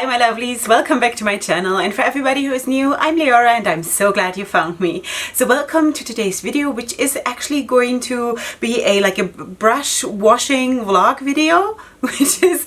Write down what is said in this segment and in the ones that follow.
Hi my lovelies, welcome back to my channel, and for everybody who is new, I'm Leorah and I'm so glad you found me. So welcome to today's video, which is actually going to be a brush washing vlog video, which is,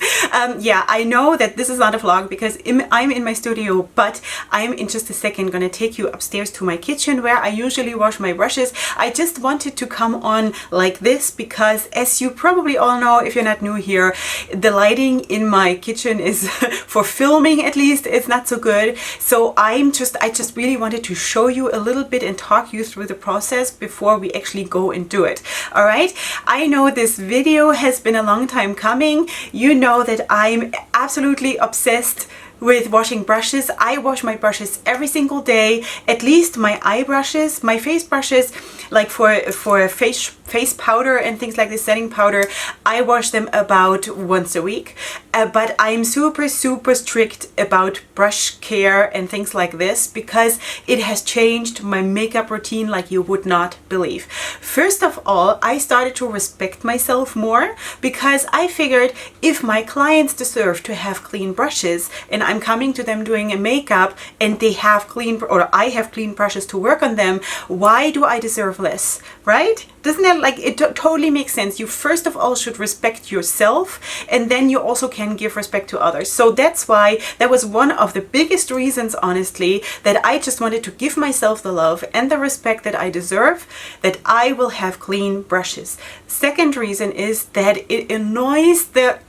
yeah, I know that this is not a vlog because I'm in my studio, but I'm in just a second going to take you upstairs to my kitchen where I usually wash my brushes. I just wanted to come on like this because, as you probably all know, if you're not new here, the lighting in my kitchen is for filming, at least it's not so good. So I just really wanted to show you a little bit and talk you through the process before we actually go and do it. All right, I know this video has been a long time coming. You know that I'm absolutely obsessed with washing brushes. I wash my brushes every single day, at least my eye brushes, my face brushes, like for face powder and things like this, setting powder, I wash them about once a week. But I'm super strict about brush care and things like this because it has changed my makeup routine like you would not believe. First of all, I started to respect myself more because I figured if my clients deserve to have clean brushes and I'm coming to them doing a makeup and they have clean, or I have clean brushes to work on them, why do I deserve less, right? Doesn't that, like, it totally makes sense. You first of all should respect yourself, and then you also can give respect to others. So that's why that was one of the biggest reasons, honestly, that I just wanted to give myself the love and the respect that I deserve, that I will have clean brushes. Second reason is that it annoys the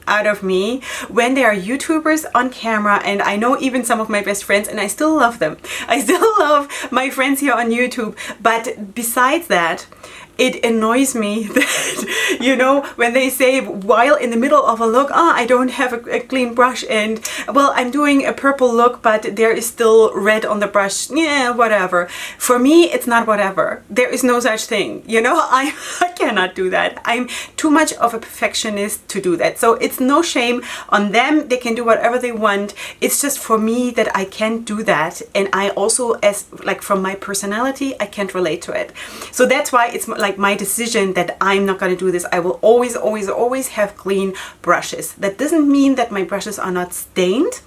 out of me when there are YouTubers on camera, and I know even some of my best friends, and I still love them. I still love my friends here on YouTube, but besides that, it annoys me that, you know, when they say while in the middle of a look, I don't have a clean brush, and well, I'm doing a purple look, but there is still red on the brush. Yeah, whatever. For me, it's not whatever. There is no such thing. You know, I cannot do that. I'm too much of a perfectionist to do that. So it's no shame on them. They can do whatever they want. It's just for me that I can't do that. And I also, as like from my personality, I can't relate to it. So that's why it's like my decision that I'm not going to do this. I will always have clean brushes. That doesn't mean that my brushes are not stained.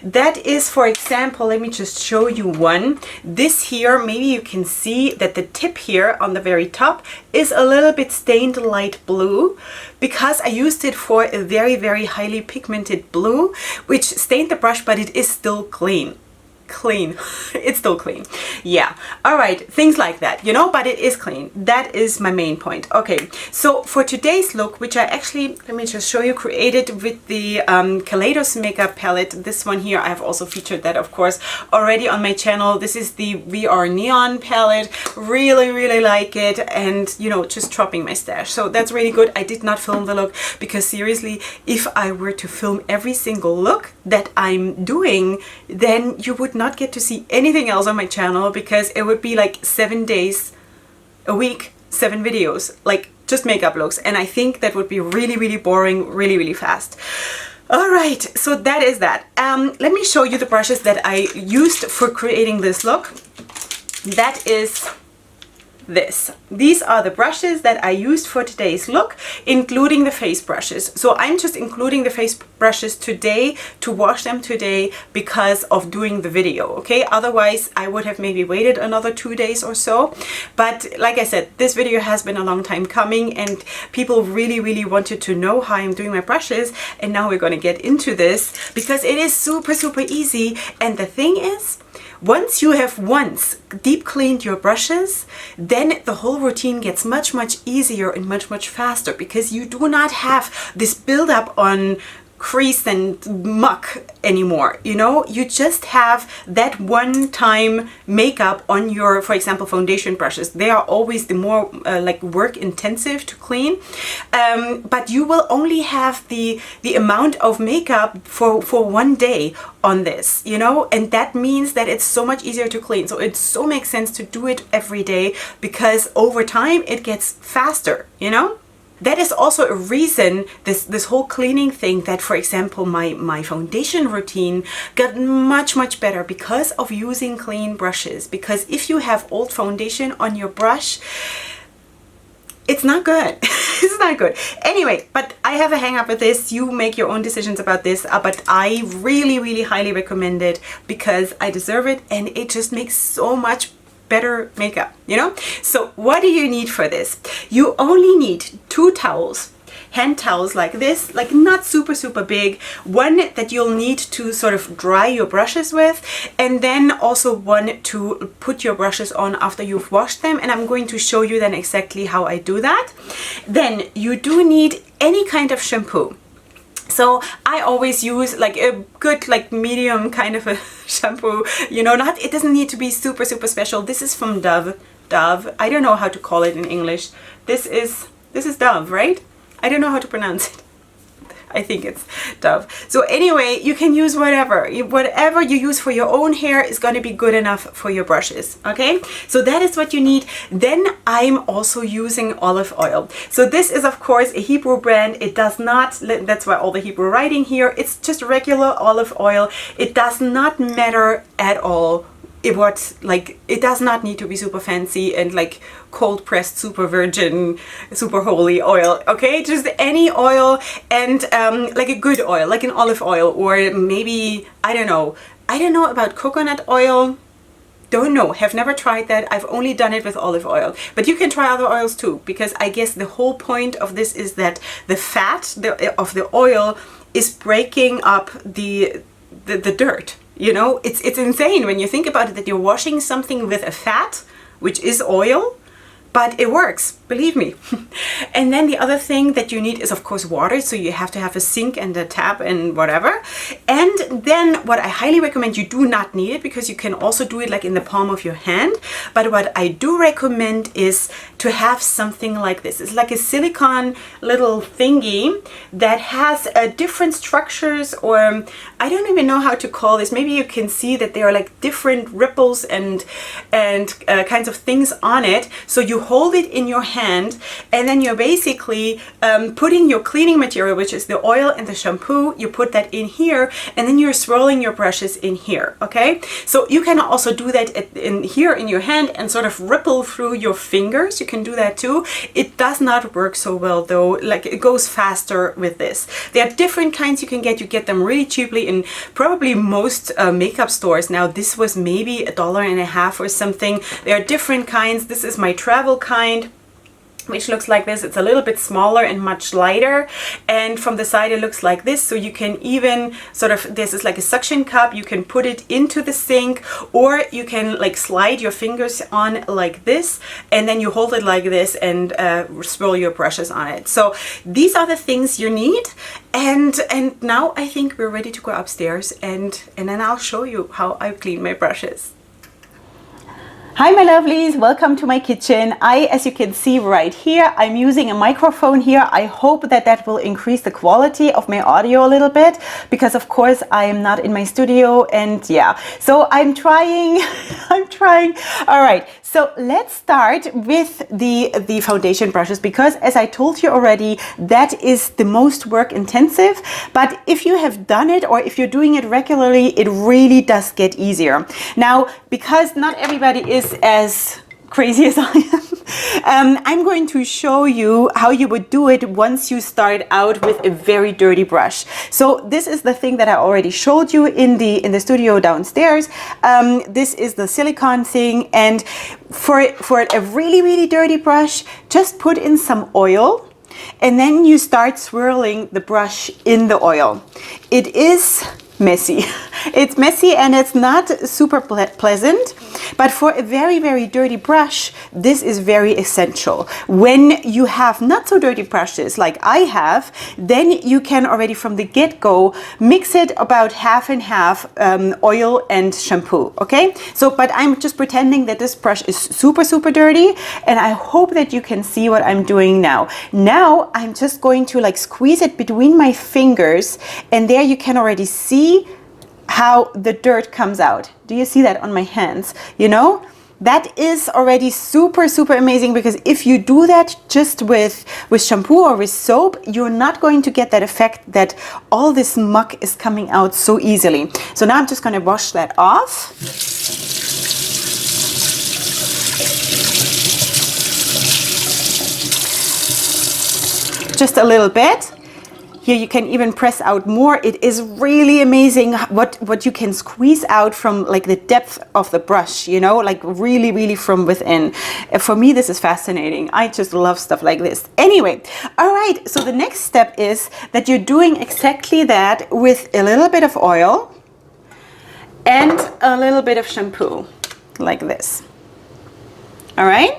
That is, for example, let me just show you one. This here, maybe you can see that the tip here on the very top is a little bit stained light blue because I used it for a very highly pigmented blue, which stained the brush, but it is still clean. It's still clean. Yeah, all right, things like that, you know, but it is clean. That is my main point. Okay, so for today's look, which I actually, let me just show you, created with the Kaleidos makeup palette. This one here, I have also featured that, of course, already on my channel. This is the VR Neon palette. Really like it, and you know, just dropping my stash. So that's really good. I did not film the look because seriously, if I were to film every single look that I'm doing, then you would not get to see anything else on my channel because it would be like 7 days a week, 7 videos, like just makeup looks, and I think that would be really boring really fast. All right, so that is that. Let me show you the brushes that I used for creating this look. That is this. These are the brushes that I used for today's look, including the face brushes. So I'm just including the face brushes today to wash them today because of doing the video, okay? Otherwise, I would have maybe waited another 2 days or so. But like I said, this video has been a long time coming, and people really wanted to know how I'm doing my brushes, and now we're going to get into this because it is super easy. And the thing is, once you have deep cleaned your brushes, then the whole routine gets much easier and much faster because you do not have this buildup on crease and muck anymore. You know, you just have that one time makeup on your, for example, foundation brushes. They are always the more like work intensive to clean, but you will only have the amount of makeup for 1 day on this, you know, and that means that it's so much easier to clean. So it so makes sense to do it every day because over time it gets faster, you know. That is also a reason, this whole cleaning thing, that, for example, my foundation routine got much better because of using clean brushes. Because if you have old foundation on your brush, it's not good. It's not good. Anyway, but I have a hang up with this. You make your own decisions about this, but I really, really highly recommend it because I deserve it, and it just makes so much better makeup, you know? So what do you need for this? You only need 2 towels, hand towels like this, like not super, super big, one that you'll need to sort of dry your brushes with, and then also one to put your brushes on after you've washed them. And I'm going to show you then exactly how I do that. Then you do need any kind of shampoo. So I always use like a good, like medium kind of a shampoo, you know, it doesn't need to be super, super special. This is from Dove. I don't know how to call it in English. This is Dove, right? I don't know how to pronounce it. I think it's Dove. So anyway, you can use whatever you use for your own hair is going to be good enough for your brushes. Okay, so that is what you need. Then I'm also using olive oil. So this is of course a Hebrew brand. It does not, that's why all the Hebrew writing here, it's just regular olive oil. It does not matter at all. It does not need to be super fancy and like cold pressed super virgin super holy oil. Okay, just any oil, and like a good oil, like an olive oil, or maybe I don't know about coconut oil. Don't know, have never tried that. I've only done it with olive oil, but you can try other oils too, because I guess the whole point of this is that the fat of the oil is breaking up the dirt. You know, it's insane when you think about it, that you're washing something with a fat, which is oil, but it works, believe me. And then the other thing that you need is of course water. So you have to have a sink and a tap and whatever. And then what I highly recommend, you do not need it because you can also do it like in the palm of your hand. But what I do recommend is to have something like this. It's like a silicone little thingy that has different structures, or I don't even know how to call this. Maybe you can see that there are like different ripples and kinds of things on it. So you hold it in your hand, and then you're basically putting your cleaning material, which is the oil and the shampoo, you put that in here, and then you're swirling your brushes in here. Okay, so you can also do that in here in your hand and sort of ripple through your fingers. You can do that too. It does not work so well though, like it goes faster with this. There are different kinds you can get. You get them really cheaply in probably most makeup stores now. This was maybe $1.50 or something. There are different kinds. This is my travel kind, which looks like this. It's a little bit smaller and much lighter, and from the side it looks like this. So you can even sort of, this is like a suction cup, you can put it into the sink, or you can like slide your fingers on like this, and then you hold it like this and swirl your brushes on it. So these are the things you need, and now I think we're ready to go upstairs, and then I'll show you how I clean my brushes. Hi my lovelies, welcome to my kitchen. As you can see right here, I'm using a microphone here. I hope that will increase the quality of my audio a little bit, because of course I am not in my studio, and yeah, so I'm trying. All right, so let's start with the foundation brushes, because as I told you already, that is the most work intensive. But if you have done it, or if you're doing it regularly, it really does get easier. Now, because not everybody is as crazy as I am, I'm going to show you how you would do it once you start out with a very dirty brush. So this is the thing that I already showed you in the studio downstairs. This is the silicone thing, and for a really, really dirty brush, just put in some oil, and then you start swirling the brush in the oil. It is messy. It's messy and it's not super pleasant, but for a very, very dirty brush, this is very essential. When you have not so dirty brushes like I have, then you can already from the get-go mix it about half and half, oil and shampoo. Okay, so but I'm just pretending that this brush is super, super dirty, and I hope that you can see what I'm doing now. Now I'm just going to like squeeze it between my fingers, and there you can already see how the dirt comes out. Do you see that on my hands? You know, that is already super, super amazing, because if you do that just with shampoo or with soap, you're not going to get that effect that all this muck is coming out so easily. So now I'm just going to wash that off. just a little bit. Here you can even press out more. It is really amazing what you can squeeze out from like the depth of the brush, you know, like really, really from within. For me, this is fascinating. I just love stuff like this. Anyway, all right, so the next step is that you're doing exactly that with a little bit of oil and a little bit of shampoo, like this. All right?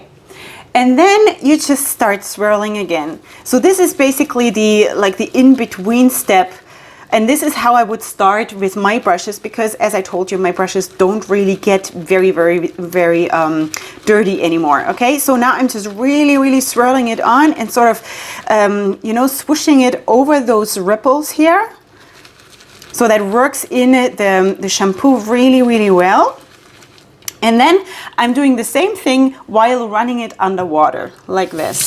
And then you just start swirling again. So this is basically the in-between step. And this is how I would start with my brushes, because as I told you, my brushes don't really get very, very, very dirty anymore. Okay, so now I'm just really, really swirling it on and sort of, you know, swooshing it over those ripples here. So that works in the shampoo really, really well. And then I'm doing the same thing while running it underwater, like this.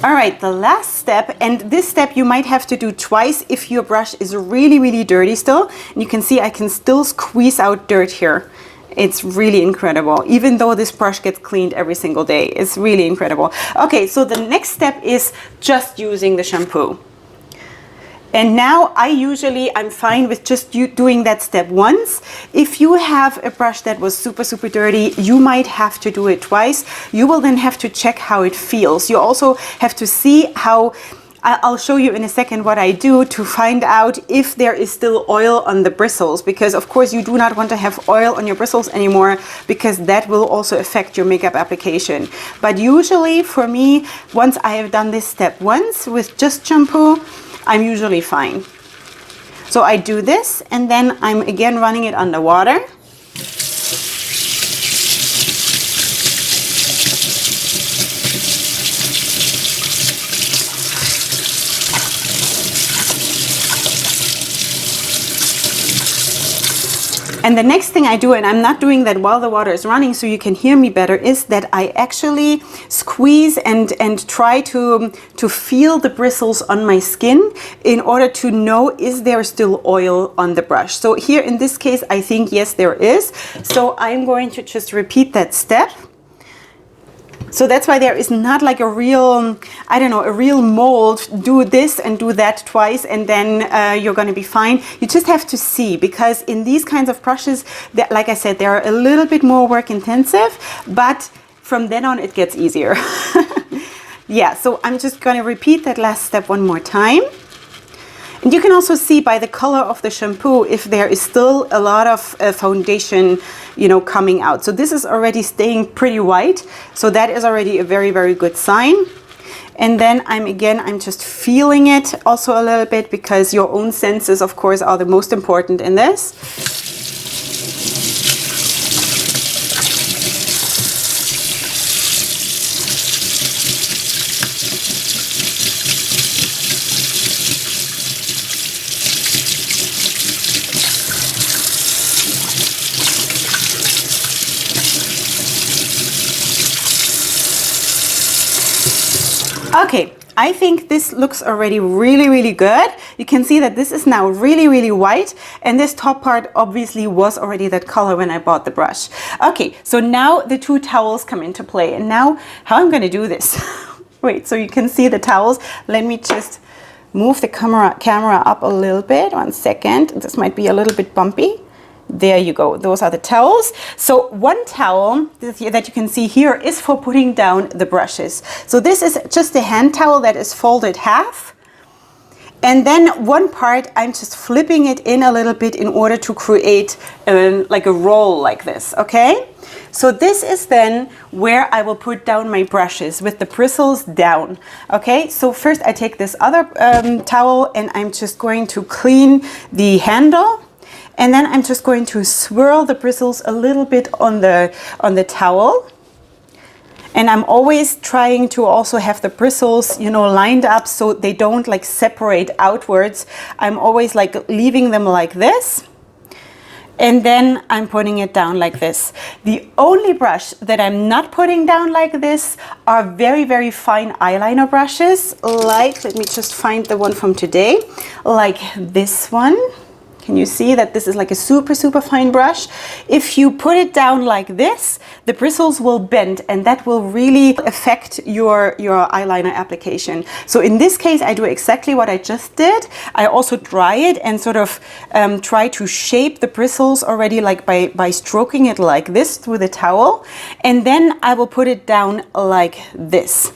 All right, the last step, and this step you might have to do twice if your brush is really, really dirty still. And you can see I can still squeeze out dirt here. It's really incredible, even though this brush gets cleaned every single day. It's really incredible. Okay, so the next step is just using the shampoo. And now I'm fine with just doing that step once. If you have a brush that was super, super dirty, you might have to do it twice. You will then have to check how it feels. You also have to see how, I'll show you in a second what I do to find out if there is still oil on the bristles, because of course you do not want to have oil on your bristles anymore, because that will also affect your makeup application. But usually for me, once I have done this step once with just shampoo, I'm usually fine. So I do this and then I'm again running it underwater. And the next thing I do, and I'm not doing that while the water is running so you can hear me better, is that I actually squeeze and try to feel the bristles on my skin in order to know, is there still oil on the brush? So here in this case, I think yes, there is. So I'm going to just repeat that step. So that's why there is not like a real, I don't know, a real mold, do this and do that twice and then you're going to be fine. You just have to see, because in these kinds of brushes, that, like I said, they're a little bit more work intensive, but from then on it gets easier. Yeah, so I'm just going to repeat that last step one more time. And you can also see by the color of the shampoo if there is still a lot of foundation, you know, coming out. So this is already staying pretty white. So that is already a very, very good sign. And then I'm just feeling it also a little bit, because your own senses, of course, are the most important in this. Okay, I think this looks already really, really good. You can see that this is now really, really white, and this top part obviously was already that color when I bought the brush. Okay, so now the two towels come into play, and now how I'm going to do this. Wait, so you can see the towels. Let me just move the camera up a little bit. 1 second. This might be a little bit bumpy. There you go. Those are the towels. So one towel that you can see here is for putting down the brushes. So this is just a hand towel that is folded half. And then one part, I'm just flipping it in a little bit in order to create like a roll like this, okay? So this is then where I will put down my brushes with the bristles down, okay? So first I take this other towel and I'm just going to clean the handle. And then I'm just going to swirl the bristles a little bit on the towel. And I'm always trying to also have the bristles, you know, lined up so they don't like separate outwards. I'm always like leaving them like this. And then I'm putting it down like this. The only brush that I'm not putting down like this are very, very fine eyeliner brushes. Like, let me just find the one from today. Like this one. Can you see that this is like a super, super fine brush? If you put it down like this, the bristles will bend, and that will really affect your eyeliner application. So in this case, I do exactly what I just did. I also dry it and sort of try to shape the bristles already, like by stroking it like this with a towel. And then I will put it down like this.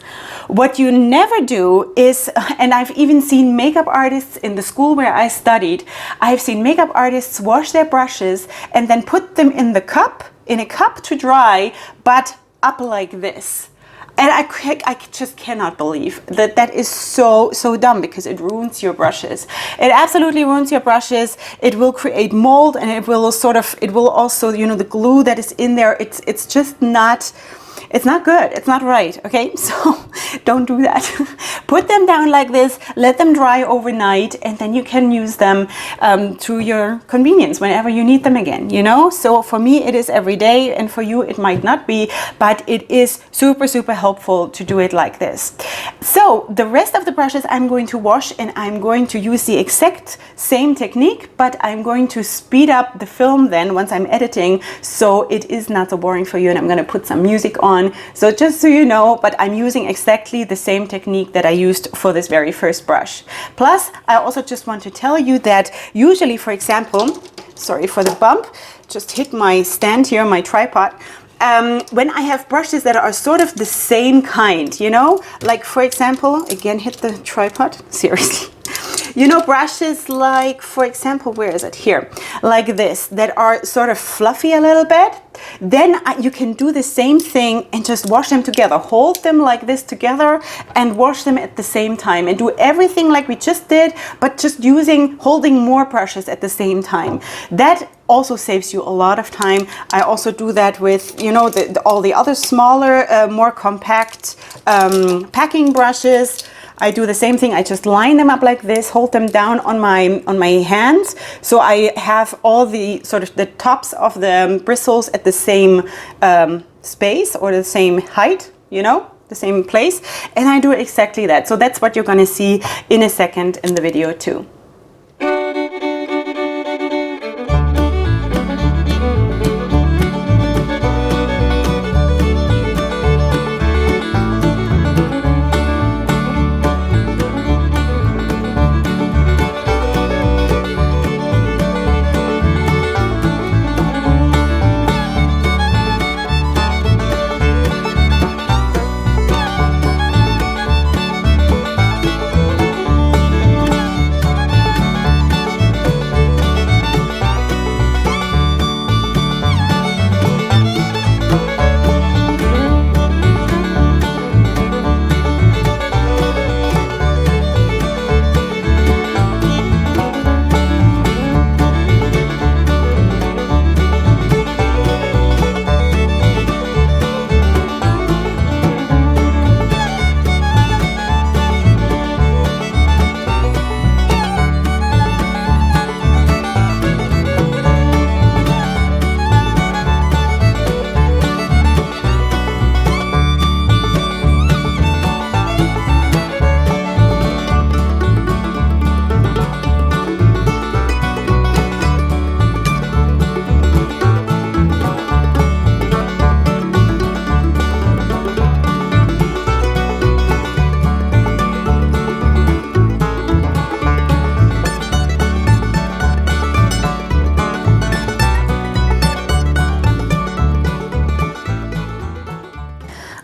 What you never do is, and I've even seen makeup artists in the school where I studied, I've seen makeup artists wash their brushes and then put them in a cup to dry, but up like this. And I just cannot believe that that is so dumb, because it ruins your brushes. It absolutely ruins your brushes. It will create mold, and it will also, you know, the glue that is in there, it's just not, it's not good. It's not right. Okay, so don't do that. Put them down like this, let them dry overnight, and then you can use them to your convenience whenever you need them again, you know? So for me, it is every day, and for you, it might not be, but it is super, super helpful to do it like this. So the rest of the brushes I'm going to wash, and I'm going to use the exact same technique, but I'm going to speed up the film then once I'm editing, so it is not so boring for you, and I'm going to put some music on. So just so you know, but I'm using exactly the same technique that I used for this very first brush. Plus, I also just want to tell you that usually, for example, sorry for the bump, just hit my stand here, my tripod. When I have brushes that are sort of the same kind, you know, like for example, again, hit the tripod, seriously. You know, brushes like, for example, where is it? Here, like this, that are sort of fluffy a little bit. Then you can do the same thing and just wash them together. Hold them like this together and wash them at the same time, and do everything like we just did, but just holding more brushes at the same time. That also saves you a lot of time. I also do that with, you know, all the other smaller, more compact packing brushes. I do the same thing. I just line them up like this, hold them down on my hands, so I have all the sort of the tops of the bristles at the same space, or the same height, you know, the same place. And I do exactly that. So that's what you're going to see in a second in the video too.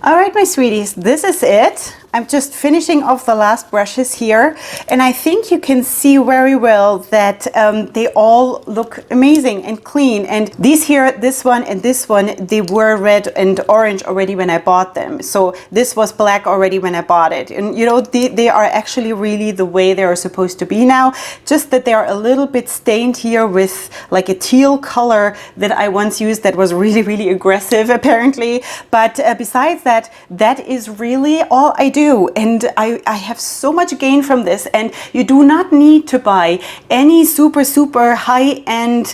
All right, my sweeties, this is it. I'm just finishing off the last brushes here, and I think you can see very well that they all look amazing and clean. And these here, this one and this one, they were red and orange already when I bought them. So this was black already when I bought it. And you know, they are actually really the way they are supposed to be now, just that they are a little bit stained here with like a teal color that I once used that was really, really aggressive apparently. But besides that, that is really all I do. do. And I have so much gain from this. And you do not need to buy any super high-end,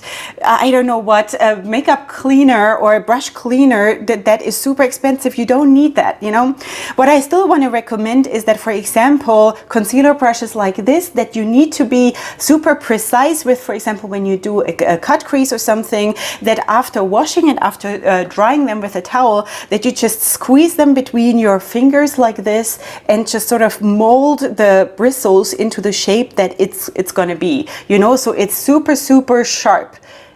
I don't know what, makeup cleaner or a brush cleaner that is super expensive. You don't need that, you know. What I still want to recommend is that, for example, concealer brushes like this, that you need to be super precise with, for example, when you do a cut crease or something, that after washing and after drying them with a towel, that you just squeeze them between your fingers like this and just sort of mold the bristles into the shape that it's going to be, you know, so it's super sharp.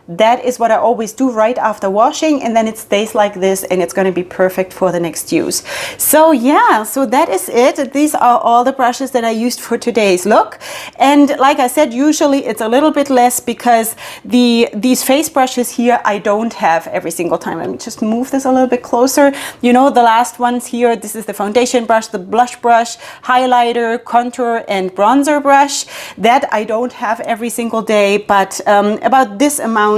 That is what I always do right after washing, and then it stays like this, and it's going to be perfect for the next use. So yeah, so that is it. These are all the brushes that I used for today's look. And like I said, usually it's a little bit less because these face brushes here I don't have every single time. Let me just move this a little bit closer. You know, the last ones here, this is the foundation brush, the blush brush, highlighter, contour, and bronzer brush. That I don't have every single day, but about this amount,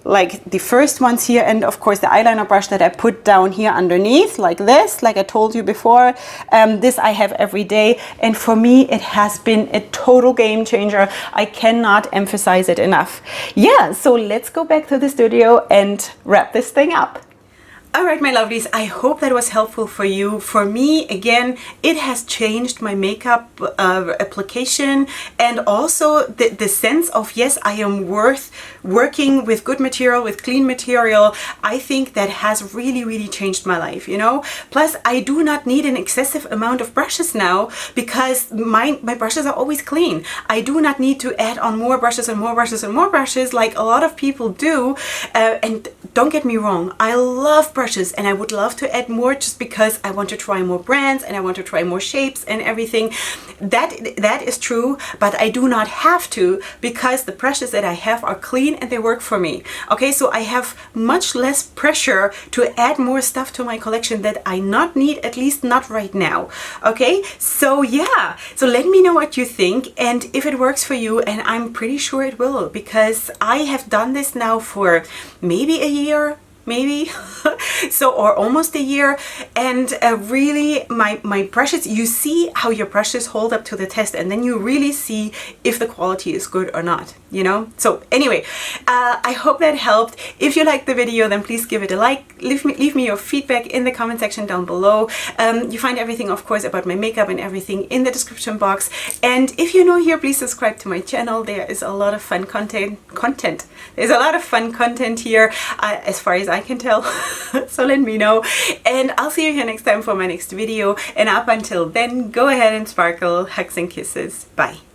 like the first ones here, and of course the eyeliner brush that I put down here underneath like this, like I told you before, this I have every day, and for me it has been a total game changer. I cannot emphasize it enough. Yeah, so let's go back to the studio and wrap this thing up. Alright, my lovelies, I hope that was helpful for you. For me, again, it has changed my makeup application, and also the sense of, yes, I am worth working with good material, with clean material. I think that has really changed my life, you know. Plus, I do not need an excessive amount of brushes now because my brushes are always clean. I do not need to add on more brushes and more brushes and more brushes like a lot of people do. And don't get me wrong, I love brushes and I would love to add more just because I want to try more brands and I want to try more shapes and everything. That is true, but I do not have to because the brushes that I have are clean and they work for me. Okay, so I have much less pressure to add more stuff to my collection that I not need, at least not right now. Okay, so yeah, so let me know what you think and if it works for you, and I'm pretty sure it will because I have done this now for maybe a year, maybe so, or almost a year, and really my brushes, you see how your brushes hold up to the test, and then you really see if the quality is good or not, you know. So anyway, I hope that helped. If you liked the video, then please give it a like. Leave me your feedback in the comment section down below. You find everything, of course, about my makeup and everything in the description box, and if you're new here, please subscribe to my channel. There is a lot of fun content. There's a lot of fun content here, as far as I can tell. So let me know, and I'll see you here next time for my next video, and up until then, go ahead and sparkle. Hugs and kisses. Bye.